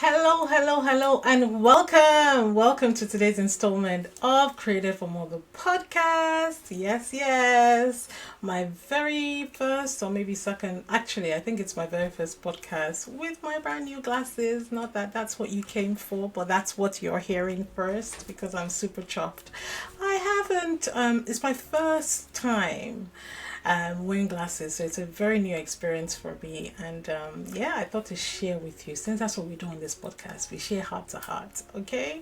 Hello, and welcome. Welcome to today's installment of Created for More the podcast. Yes. My very first, or maybe second, actually, I think it's my very first podcast with my brand new glasses. Not that that's what you came for, but that's what you're hearing first because I'm super chuffed. It's my first time wearing glasses, so it's a very new experience for me. And yeah, I thought to share with you, since that's what we do on this podcast, we share heart to heart. Okay,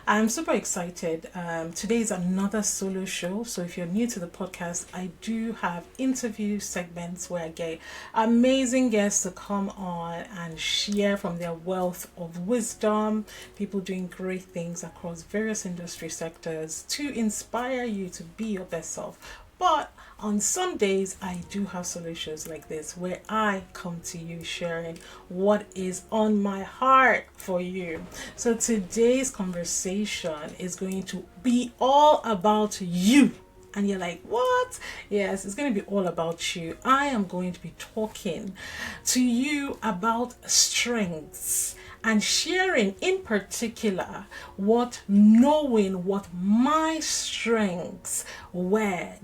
I'm super excited. Today is another solo show, so if you're new to the podcast, I do have interview segments where I get amazing guests to come on and share from their wealth of wisdom, people doing great things across various industry sectors to inspire you to be your best self. But on some days, I do have solutions like this where I come to you sharing what is on my heart for you. So today's conversation is going to be all about you. And you're like, what? Yes, it's going to be all about you. I am going to be talking to you about strengths and sharing in particular what knowing what my strengths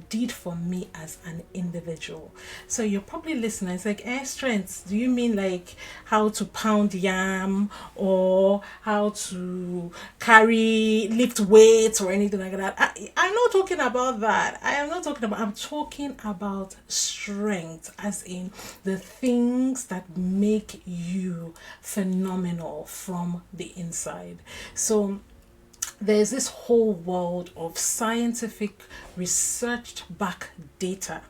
did for me as an individual. So you're probably listening, it's like, strengths, do you mean like how to pound yam or how to lift weights or anything like that? I'm not talking about that. I'm talking about strength, as in the things that make you phenomenal from the inside. So there's this whole world of scientific research back data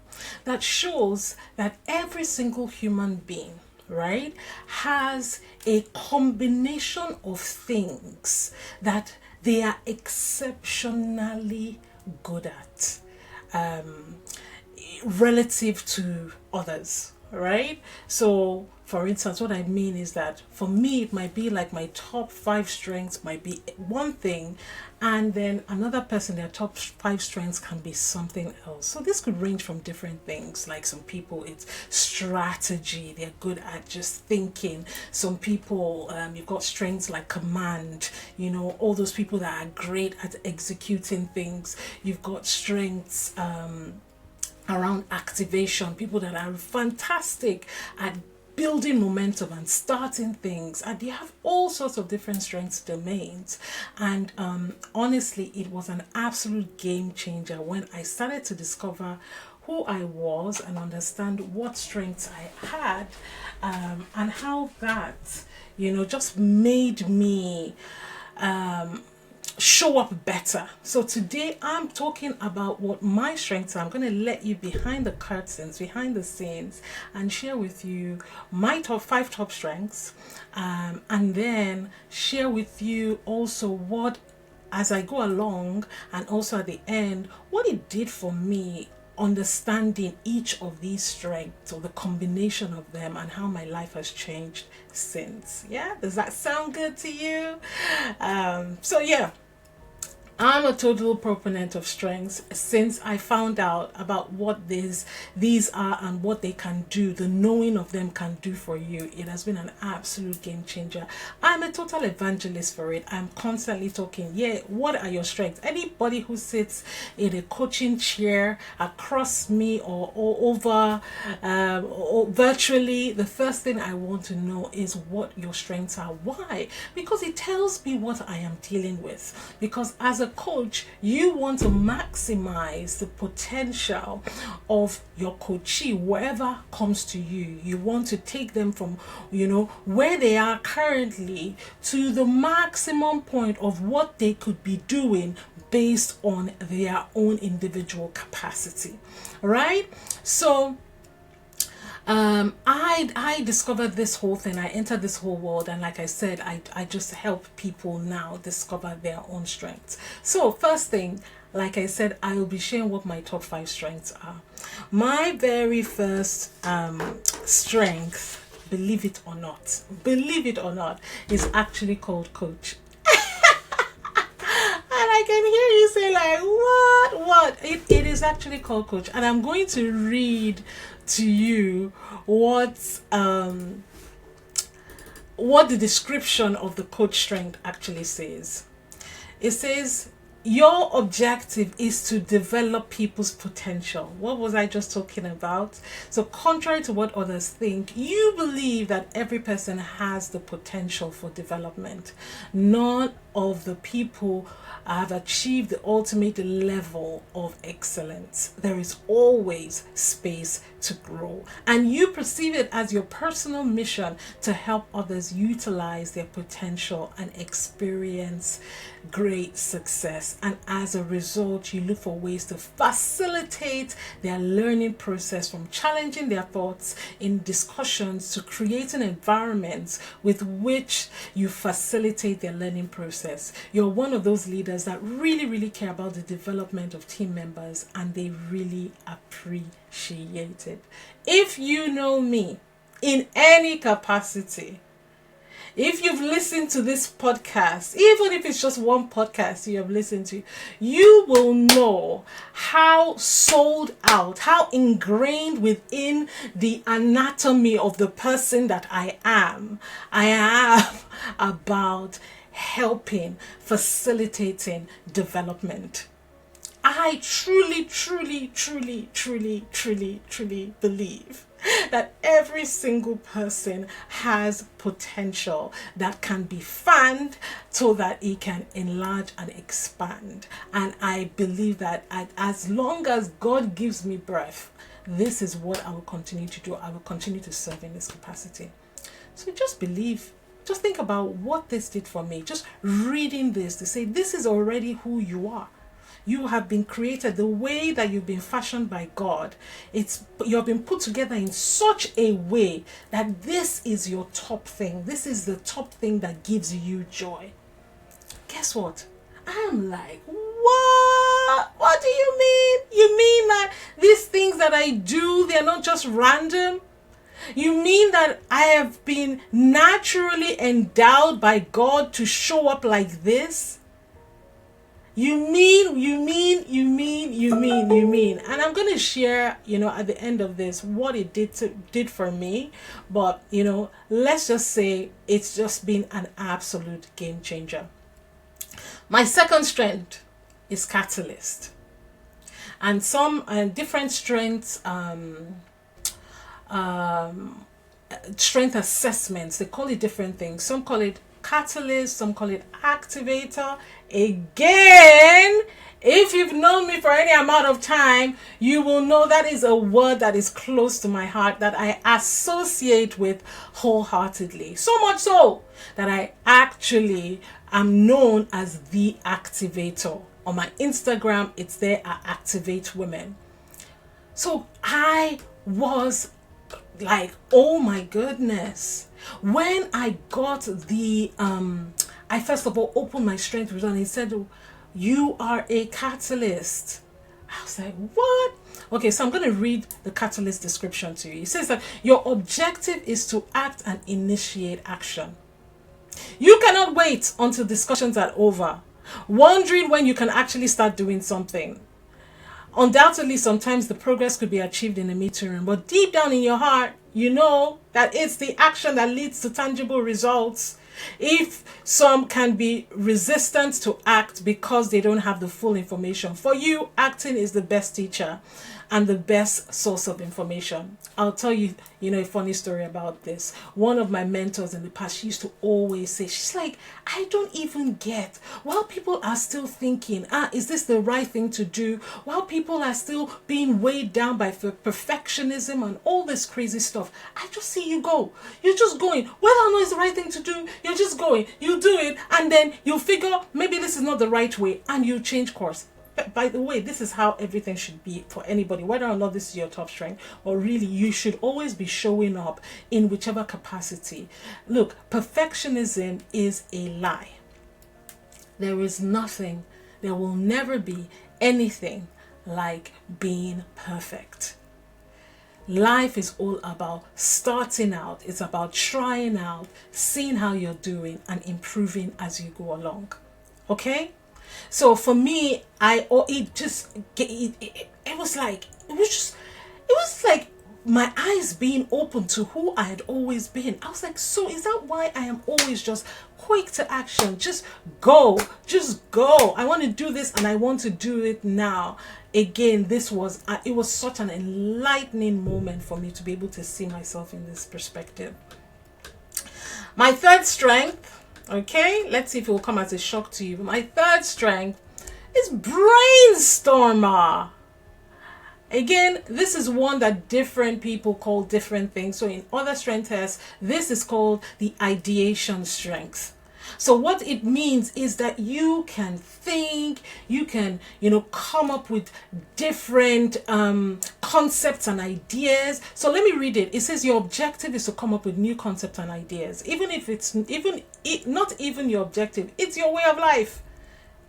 that shows that every single human being, right, has a combination of things that they are exceptionally good at, relative to others, right? So for instance, what I mean is that for me, it might be like my top five strengths might be one thing, and then another person, their top five strengths can be something else. So this could range from different things. Like some people, it's strategy, they're good at just thinking. Some people, you've got strengths like command, all those people that are great at executing things. You've got strengths around activation, people that are fantastic at building momentum and starting things, and they have all sorts of different strengths domains. And honestly, it was an absolute game changer when I started to discover who I was and understand what strengths I had, and how that just made me show up better. So today I'm talking about what my strengths are. I'm going to let you behind the curtains, behind the scenes, and share with you my top five top strengths, and then share with you also what, as I go along, and also at the end, what it did for me understanding each of these strengths or the combination of them, and how my life has changed since. Yeah, does that sound good to you? So yeah, I'm a total proponent of strengths since I found out about what these are and what they can do. The knowing of them can do for you. It has been an absolute game changer. I'm a total evangelist for it. I'm constantly talking. Yeah, what are your strengths? Anybody who sits in a coaching chair across me or over or virtually, the first thing I want to know is what your strengths are. Why? Because it tells me what I am dealing with. Because as a coach, you want to maximize the potential of your coachee, wherever comes to you. You want to take them from where they are currently to the maximum point of what they could be doing based on their own individual capacity, right? So I discovered this whole thing. I entered this whole world, and like I said, I just help people now discover their own strengths. So first thing, like I said, I will be sharing what my top five strengths are. My very first strength, believe it or not, is actually called coach. And I can hear you say like, what? It is actually called coach. And I'm going to read to you what what the description of the coach strength actually says. It says your objective is to develop people's potential. What was I just talking about? So contrary to what others think, you believe that every person has the potential for development. None of the people have achieved the ultimate level of excellence. There is always space to grow, and you perceive it as your personal mission to help others utilize their potential and experience great success. And as a result, you look for ways to facilitate their learning process, from challenging their thoughts in discussions to creating environments with which you facilitate their learning process. You're one of those leaders that really care about the development of team members, and they really appreciate it. If you know me in any capacity, if you've listened to this podcast, even if it's just one podcast you have listened to, you will know how sold out, how ingrained within the anatomy of the person that I am about helping, facilitating development. I truly believe that every single person has potential that can be fanned so that it can enlarge and expand. And I believe that as long as God gives me breath, this is what I will continue to do. I will continue to serve in this capacity. So just believe. Just think about what this did for me. Just reading this to say, this is already who you are. You have been created the way that you've been fashioned by God. You have been put together in such a way that this is your top thing. This is the top thing that gives you joy. Guess what? I'm like, what? What do you mean? You mean that these things that I do, they're not just random? You mean that I have been naturally endowed by God to show up like this? You mean. And I'm going to share, at the end of this, what it did for me. But, let's just say it's just been an absolute game changer. My second strength is catalyst. And some different strengths, strength assessments, they call it different things. Some call it catalyst, some call it activator. Again, if you've known me for any amount of time, you will know that is a word that is close to my heart, that I associate with wholeheartedly. So much so that I actually am known as the activator. On my Instagram, it's there, I activate women. So I was like, oh my goodness. When I got I first of all opened my strength result, and he said, you are a catalyst. I was like, what? Okay, so I'm going to read the catalyst description to you. It says that your objective is to act and initiate action. You cannot wait until discussions are over, wondering when you can actually start doing something. Undoubtedly, sometimes the progress could be achieved in a meeting room, but deep down in your heart, you know that it's the action that leads to tangible results. If some can be resistant to act because they don't have the full information, for you, acting is the best teacher and the best source of information. I'll tell you, a funny story about this. One of my mentors in the past, she used to always say, she's like, I don't even get, while people are still thinking, is this the right thing to do? While people are still being weighed down by perfectionism and all this crazy stuff, I just see you go. You're just going. Whether or not it's the right thing to do, you're just going. You do it, and then you figure maybe this is not the right way, and you change course. By the way, this is how everything should be for anybody, whether or not this is your top strength, or really you should always be showing up in whichever capacity. Look, perfectionism is a lie. There is nothing, there will never be anything like being perfect. Life is all about starting out. It's about trying out, seeing how you're doing, and improving as you go along. Okay? So for me, it was like my eyes being open to who I had always been. I was like, so is that why I am always just quick to action? Just go. I want to do this and I want to do it now. Again, it was such an enlightening moment for me to be able to see myself in this perspective. My third strength, okay, let's see if it will come as a shock to you. My third strength is brainstormer. Again, this is one that different people call different things. So in other strength tests, this is called the ideation strength. So what it means is that you can think, you can, come up with different concepts and ideas. So let me read it. It says your objective is to come up with new concepts and ideas. Even if it's not even your objective, it's your way of life.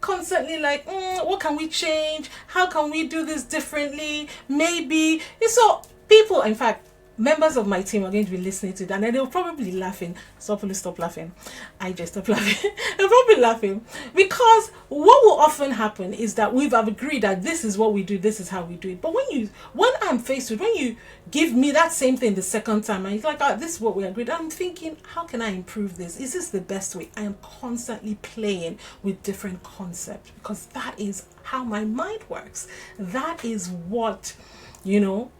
Constantly like, what can we change? How can we do this differently? Maybe. So people, in fact, members of my team are going to be listening to that and they'll probably be laughing. Stop laughing. I just stop laughing. They'll probably be laughing because what will often happen is that we've agreed that this is what we do, this is how we do it. But when I'm faced with, when you give me that same thing the second time and it's like, this is what we agreed, I'm thinking, how can I improve this? Is this the best way? I am constantly playing with different concepts because that is how my mind works. That is what,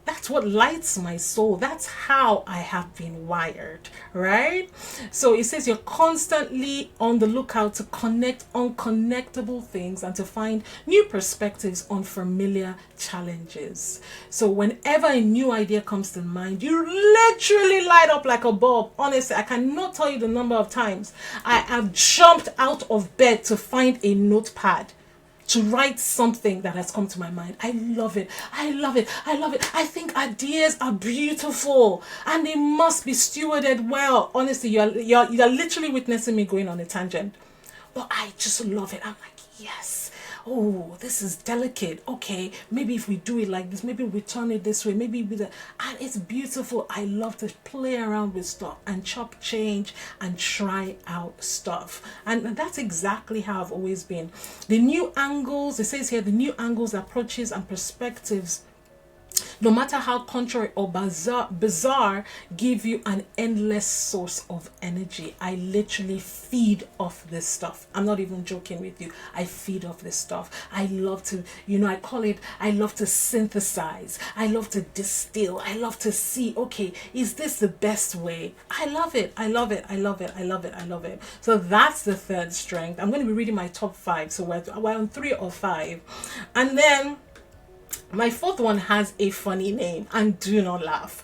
that's what lights my soul. That's how I have been wired, right? So it says you're constantly on the lookout to connect unconnectable things and to find new perspectives on familiar challenges. So whenever a new idea comes to mind, you literally light up like a bulb. Honestly, I cannot tell you the number of times I have jumped out of bed to find a notepad to write something that has come to my mind. I love it. I think ideas are beautiful and they must be stewarded well. Honestly, you're literally witnessing me going on a tangent. But I just love it. I'm like, yes. Oh, this is delicate. Okay, maybe if we do it like this, maybe we turn it this way, maybe and it's beautiful. I love to play around with stuff and chop change and try out stuff. And that's exactly how I've always been. The new angles, it says here, the new angles, approaches and perspectives, no matter how contrary or bizarre, give you an endless source of energy. I literally feed off this stuff. I'm not even joking with you. I feed off this stuff. I love to, I love to synthesize. I love to distill. I love to see, okay, is this the best way? I love it. So that's the third strength. I'm going to be reading my top 5. So we're on 3 or 5. And then my fourth one has a funny name, and do not laugh.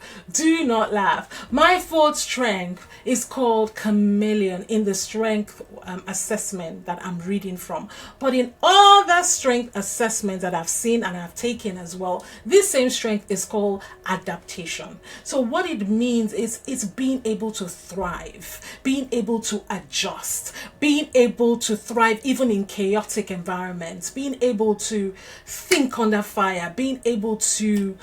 My fourth strength is called chameleon in the strength assessment that I'm reading from. But in other strength assessments that I've seen and I've taken as well, this same strength is called adaptation. So what it means is it's being able to thrive, being able to adjust, being able to thrive even in chaotic environments, being able to think under fire, being able to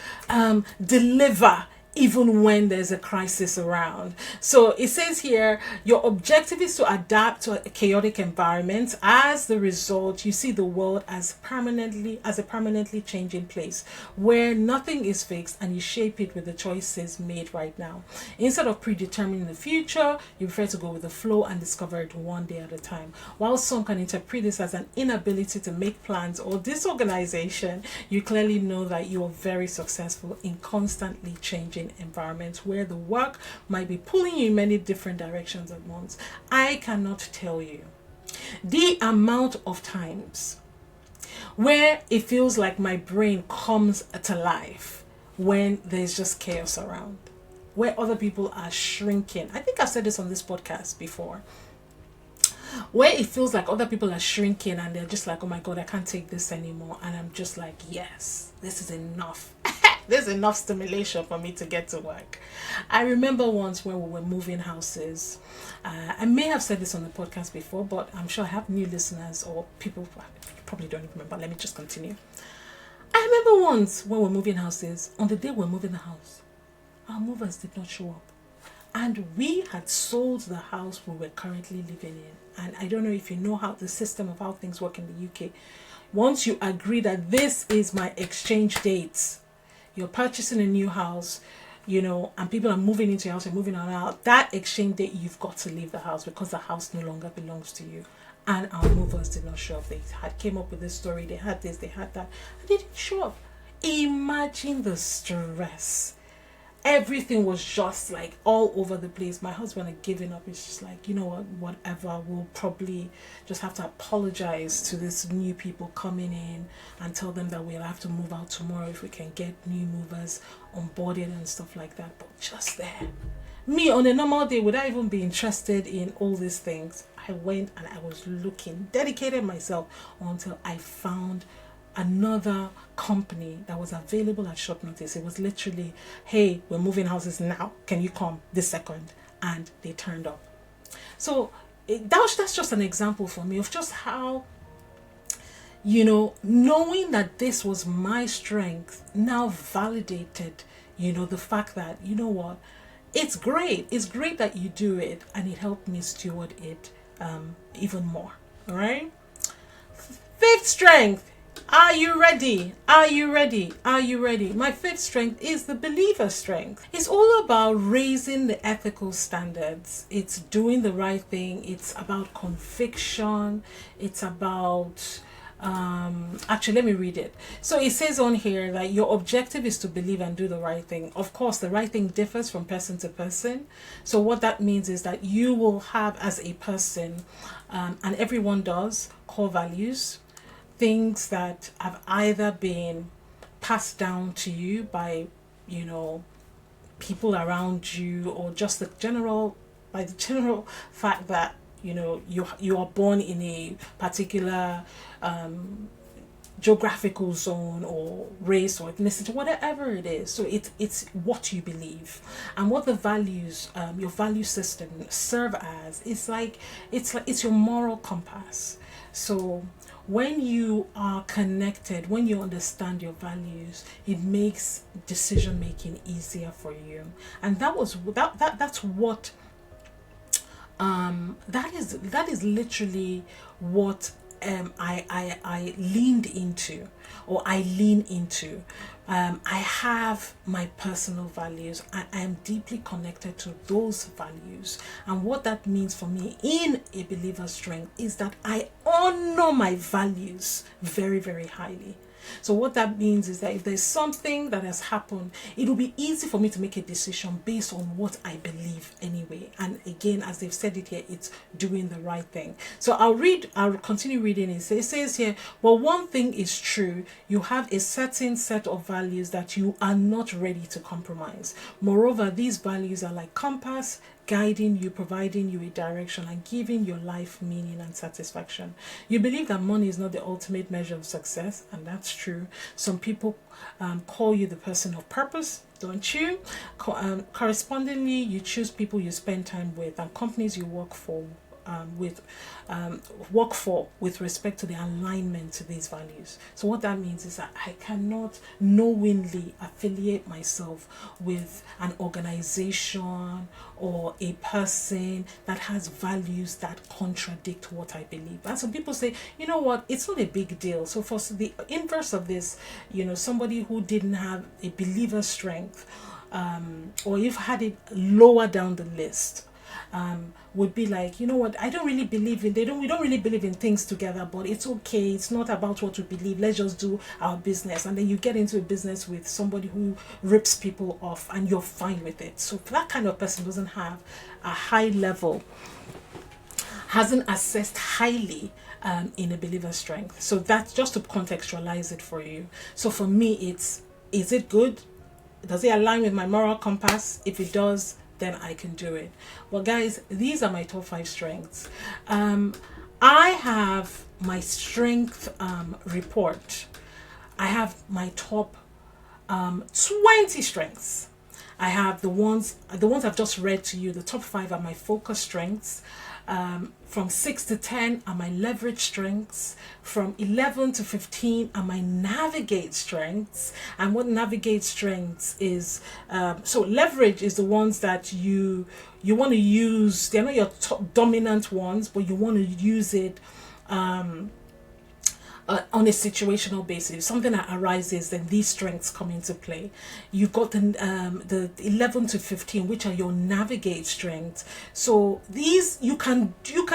deliver even when there's a crisis around. So it says here, your objective is to adapt to a chaotic environment. As the result, you see the world as a permanently changing place where nothing is fixed, and you shape it with the choices made right now. Instead of predetermining the future, you prefer to go with the flow and discover it one day at a time. While some can interpret this as an inability to make plans or disorganization, you clearly know that you are very successful in constantly changing environments where the work might be pulling you in many different directions at once. I cannot tell you the amount of times where it feels like my brain comes to life when there's just chaos around, where other people are shrinking. I think I've said this on this podcast before, where it feels like other people are shrinking and they're just like, oh my God, I can't take this anymore. And I'm just like, yes, this is enough. There's enough stimulation for me to get to work. I remember once when we were moving houses. I may have said this on the podcast before, but I'm sure I have new listeners or people who probably don't remember. Let me just continue. I remember once when we were moving houses, on the day we were moving the house, our movers did not show up. And we had sold the house we were currently living in. And I don't know if you know how the system of how things work in the UK. Once you agree that this is my exchange date, you're purchasing a new house, and people are moving into your house, you're moving out. That exchange date, you've got to leave the house because the house no longer belongs to you. And our movers did not show up. They had came up with this story. They had this, they had that, and they didn't show up. Imagine the stress. Everything was just like all over the place. My husband had given up. He's just like, you know what, whatever. We'll probably just have to apologize to these new people coming in and tell them that we'll have to move out tomorrow if we can get new movers onboarded and stuff like that. But just there, me on a normal day, would I even be interested in all these things? I went and I was looking, dedicated myself until I found another company that was available at short notice. It was literally, hey, we're moving houses now. Can you come this second? And they turned up. So that's just an example for me of just how, knowing that this was my strength now validated, the fact that, what, it's great. It's great that you do it, and it helped me steward it even more. All right. Fifth strength. Are you ready? Are you ready? Are you ready? My fifth strength is the believer strength. It's all about raising the ethical standards. It's doing the right thing. It's about conviction. It's about actually, let me read it. So it says on here that your objective is to believe and do the right thing. Of course, the right thing differs from person to person. So what that means is that you will have, as a person, and everyone does, core values, things that have either been passed down to you by, people around you, or just the general fact that, you are born in a particular geographical zone or race or ethnicity, whatever it is. So it's what you believe, and what the values, your value system serve as. It's your moral compass. So when you are connected, when you understand your values, it makes decision making easier for you. And that's what that is literally what I leaned into, or I lean into. I have my personal values. I am deeply connected to those values. And what that means for me in a believer's strength is that I honor my values very, very highly. So what that means is that if there's something that has happened, it will be easy for me to make a decision based on what I believe anyway. And again, as they've said it here, it's doing the right thing. So I'll continue reading it. So it says here, well, one thing is true. You have a certain set of values that you are not ready to compromise. Moreover, these values are like compass, guiding you, providing you a direction, and giving your life meaning and satisfaction. You believe that money is not the ultimate measure of success, and that's true. Some people call you the person of purpose, don't you? Correspondingly, you choose people you spend time with and companies you work for with respect to the alignment to these values. So what that means is that I cannot knowingly affiliate myself with an organization or a person that has values that contradict what I believe. And some people say, you know what, it's not a big deal. So for the inverse of this, somebody who didn't have a believer strength, or you've had it lower down the list, would be like, you know what, I don't really believe in, we don't really believe in things together, but it's okay, it's not about what we believe, let's just do our business. And then you get into a business with somebody who rips people off and you're fine with it. So that kind of person doesn't have a high level, hasn't assessed highly in a believer's strength. So that's just to contextualize it for you. So for me, is it good? Does it align with my moral compass? If it does, then I can do it. Well, guys, these are my top 5 strengths. I have my strength report. I have my top 20 strengths. I have the ones I've just read to you. The top 5 are my focus strengths. From 6 to 10 are my leverage strengths. From 11 to 15 are my navigate strengths. And what navigate strengths is, so leverage is the ones that you want to use. They're not your top dominant ones, but you want to use it on a situational basis, something that arises, then these strengths come into play. You've got the 11 to 15, which are your navigate strengths. So these you can do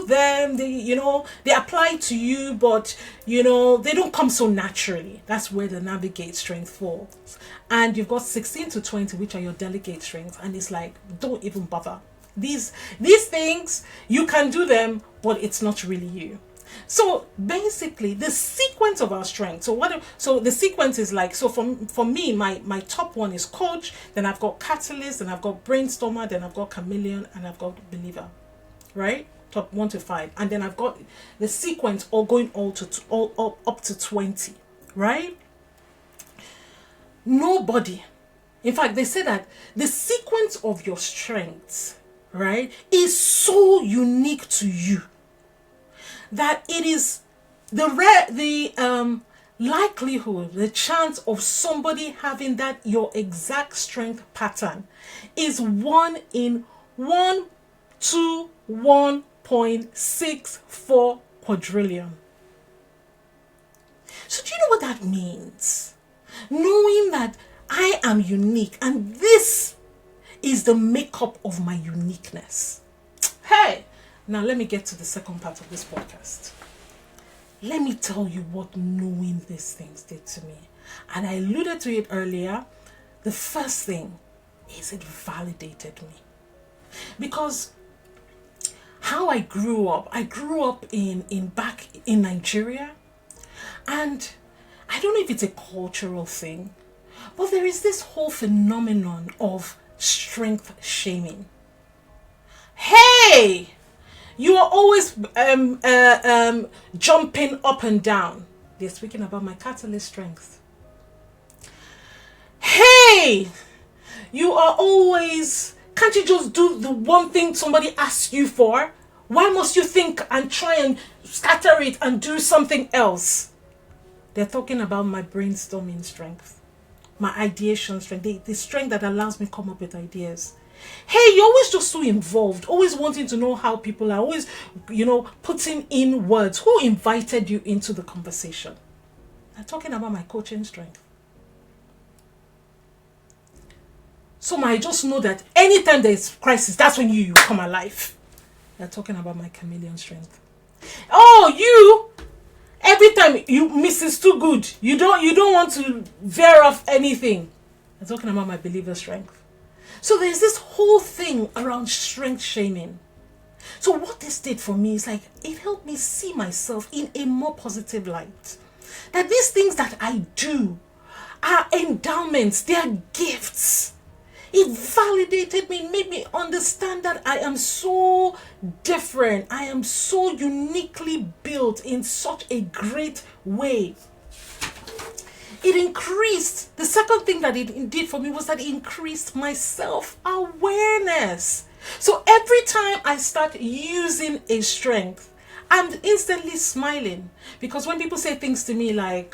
them. They apply to you, but they don't come so naturally. That's where the navigate strength falls. And you've got 16 to 20, which are your delegate strengths, and it's like, don't even bother. These things you can do them, but it's not really you. So basically, the sequence of our strengths. So the sequence is like, so for me, my top one is coach. Then I've got catalyst. Then I've got brainstormer. Then I've got chameleon, and I've got believer. Right, top 1 to 5, and then I've got the sequence all going all up to 20. Right. Nobody. In fact, they say that the sequence of your strengths, right, is so unique to you that it is the likelihood, the chance of somebody having that your exact strength pattern is 1 in 1 to 1.64 quadrillion. So do you know what that means? Knowing that I am unique and this is the makeup of my uniqueness. Hey, now let me get to the second part of this podcast. Let me tell you what knowing these things did to me. And I alluded to it earlier. The first thing is it validated me. Because how I grew up back in Nigeria. And I don't know if it's a cultural thing, but there is this whole phenomenon of strength shaming. Hey, you are always jumping up and down. They're speaking about my catalyst strength. Hey, you are always, can't you just do the one thing somebody asks you for? Why must you think and try and scatter it and do something else? They're talking about my brainstorming strength, my ideation strength, the strength that allows me to come up with ideas. Hey, you're always just so involved, always wanting to know how people are, always, putting in words. Who invited you into the conversation? I'm talking about my coaching strength. So I just know that anytime there's crisis, that's when you come alive. They're talking about my chameleon strength. Oh, you... Every time you Mrs. Too Good, you don't want to veer off anything. I'm talking about my believer strength. So there's this whole thing around strength shaming. So what this did for me is like, it helped me see myself in a more positive light. That these things that I do are endowments, they are gifts. It validated me, made me understand that I am so different. I am so uniquely built in such a great way. It increased, the second thing that it did for me was that it increased my self-awareness. So every time I start using a strength, I'm instantly smiling. Because when people say things to me like,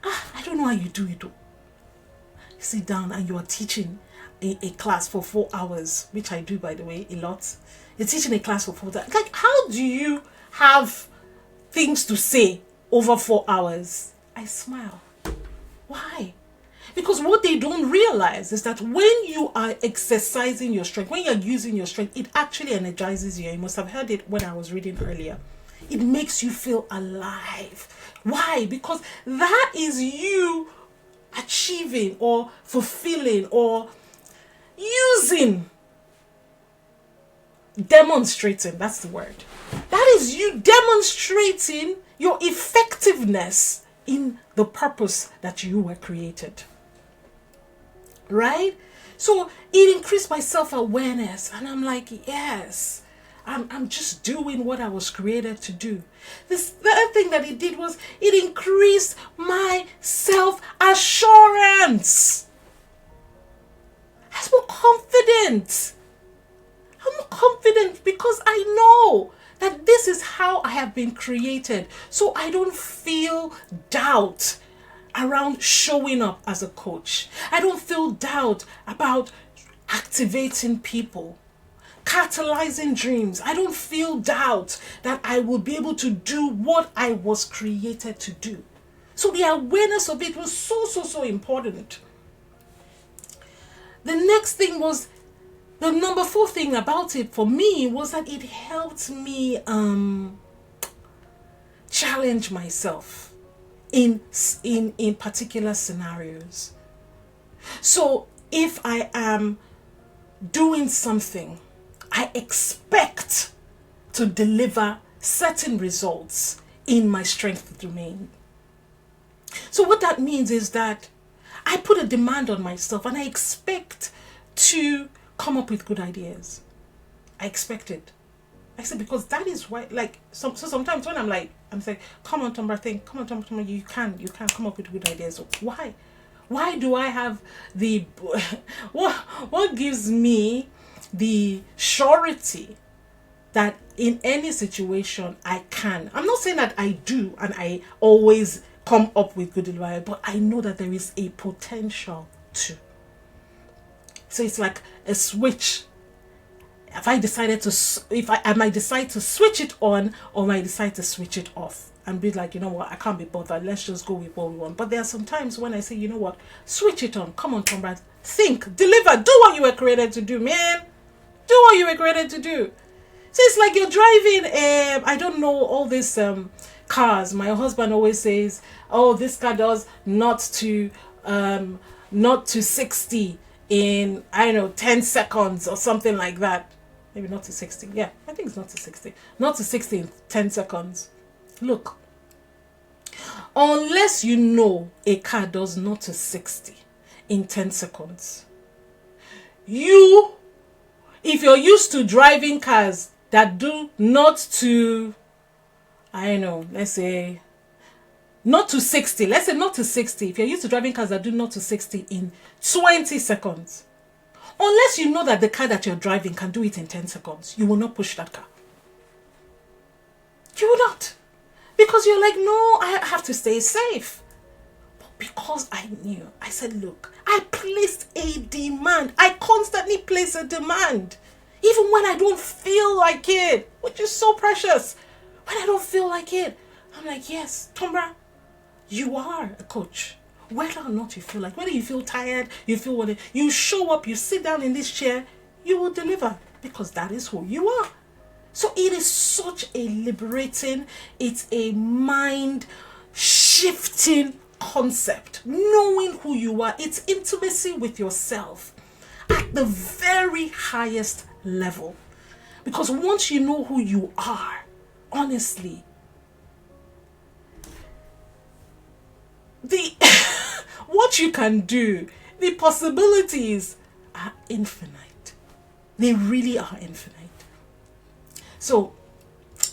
I don't know how you do it. You sit down and you are teaching a class for 4 hours, which I do, by the way, a lot. You're teaching a class for 4 hours. Like, how do you have things to say over 4 hours? I smile. Why? Because what they don't realize is that when you are exercising your strength, when you're using your strength, it actually energizes you. You must have heard it when I was reading earlier. It makes you feel alive. Why? Because that is you achieving or fulfilling or using, demonstrating, that's the word. That is you demonstrating your effectiveness in the purpose that you were created. Right? So it increased my self-awareness, and I'm like, yes, I'm just doing what I was created to do. The other thing that it did was it increased my self-assurance. I was more confident. I'm more confident because I know that this is how I have been created. So I don't feel doubt around showing up as a coach. I don't feel doubt about activating people. catalyzing dreams. I don't feel doubt that I will be able to do what I was created to do. So the awareness of it was so important. The next thing was, the number 4 thing about it for me was that it helped me challenge myself in particular scenarios. So if I am doing something, I expect to deliver certain results in my strength domain. So what that means is that I put a demand on myself and I expect to come up with good ideas. I expect it. I said, because that is why, like, so sometimes when I'm saying, come on, Tomba, you can come up with good ideas. So why do I have the, what gives me the surety that in any situation I can? I'm not saying that I do and I always come up with good advice, but I know that there is a potential to. So it's like a switch. If I decided to, I might decide to switch it on, or might decide to switch it off and be like, you know what, I can't be bothered. Let's just go with what we want. But there are some times when I say, you know what, switch it on. Come on, comrade. Think, deliver, do what you were created to do, man. Do what you were created to do. So it's like you're driving, I don't know, all these cars. My husband always says, oh, this car does not to 60 in, I don't know, 10 seconds or something like that. Maybe not to 60. Yeah, I think it's not to 60. Not to 60 in 10 seconds. Look, unless you know a car does not to 60 in 10 seconds, if you're used to driving cars that do not to, I don't know, let's say not to 60. Let's say not to 60. If you're used to driving cars that do not to 60 in 20 seconds, unless you know that the car that you're driving can do it in 10 seconds, you will not push that car. You will not. Because you're like, no, I have to stay safe. But because I knew, I said, look, I placed a demand. I constantly place a demand. Even when I don't feel like it, which is so precious. When I don't feel like it, I'm like, yes, Tombra, you are a coach. Whether or not you feel like, whether you feel tired, you feel whatever, you show up, you sit down in this chair, you will deliver, because that is who you are. So it is such a liberating, it's a mind shifting concept. Knowing who you are, it's intimacy with yourself at the very highest level. Because once you know who you are, honestly, what you can do, the possibilities are infinite. They really are infinite. So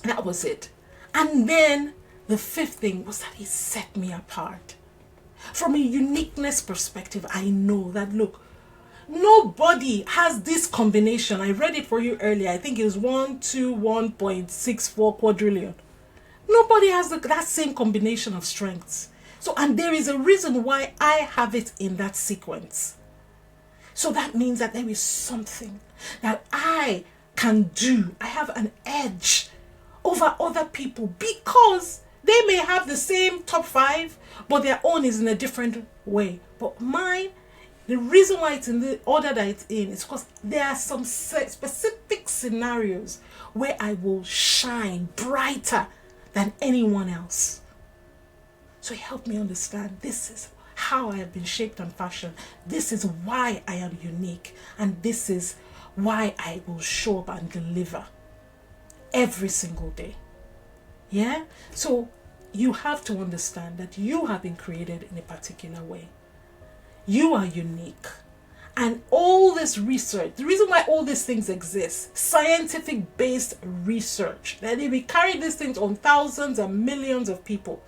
that was it. And then the 5th thing was that it set me apart. From a uniqueness perspective, I know that, look, nobody has this combination. I read it for you earlier. I think it was 121.64 quadrillion. Nobody has that same combination of strengths. So, and there is a reason why I have it in that sequence. So that means that there is something that I can do. I have an edge over other people because they may have the same top 5, but their own is in a different way. But mine, the reason why it's in the order that it's in is because there are some specific scenarios where I will shine brighter than anyone else. So it helped me understand this is how I have been shaped and fashioned. This is why I am unique. And this is why I will show up and deliver every single day. Yeah? So you have to understand that you have been created in a particular way. You are unique. And all this research, the reason why all these things exist, scientific based research, that we carry these things on thousands and millions of people.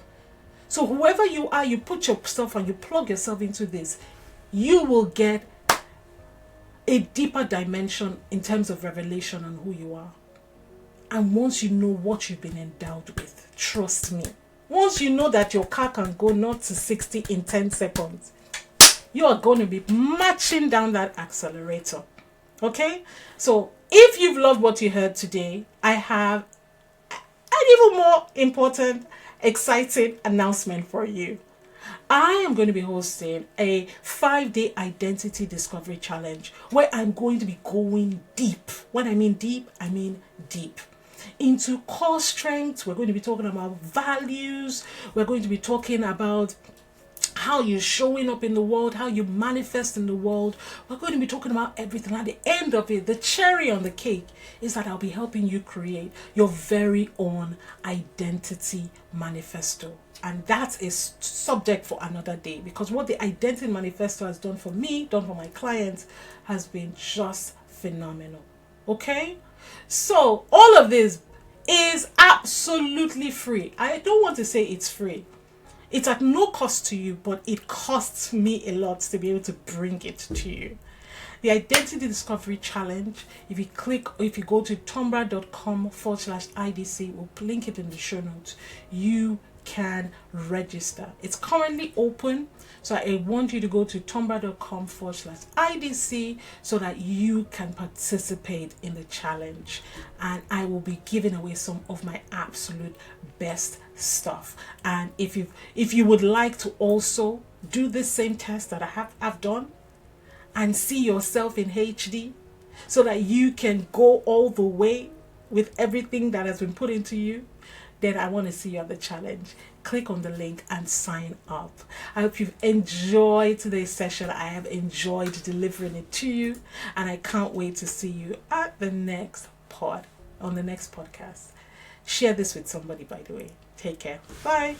So whoever you are, you put yourself and you plug yourself into this, you will get a deeper dimension in terms of revelation on who you are. And once you know what you've been endowed with, trust me, once you know that your car can go not to 60 in 10 seconds, you are going to be marching down that accelerator. Okay? So If you've loved what you heard today, I have an even more important, exciting announcement for you. I am going to be hosting a 5-day identity discovery challenge where I'm going to be going deep. When I mean deep, I mean deep. Into core strengths. We're going to be talking about values. We're going to be talking about how you're showing up in the world, how you manifest in the world. We're going to be talking about everything. At the end of it, the cherry on the cake is that I'll be helping you create your very own identity manifesto. And that is subject for another day, because what the identity manifesto has done for me, done for my clients, has been just phenomenal. Okay? So all of this is absolutely free. I don't want to say it's free. It's at no cost to you, but it costs me a lot to be able to bring it to you. The Identity Discovery Challenge, if you go to tombra.com/IDC, we'll link it in the show notes, you can register. It's currently open, so I want you to go to tombra.com/IDC so that you can participate in the challenge, and I will be giving away some of my absolute best stuff. And if you would like to also do this same test that I've done and see yourself in HD so that you can go all the way with everything that has been put into you, then I want to see you at the challenge. Click on the link and sign up. I hope you've enjoyed today's session. I have enjoyed delivering it to you, and I can't wait to see you at the next podcast. Share this with somebody, by the way. Take care. Bye.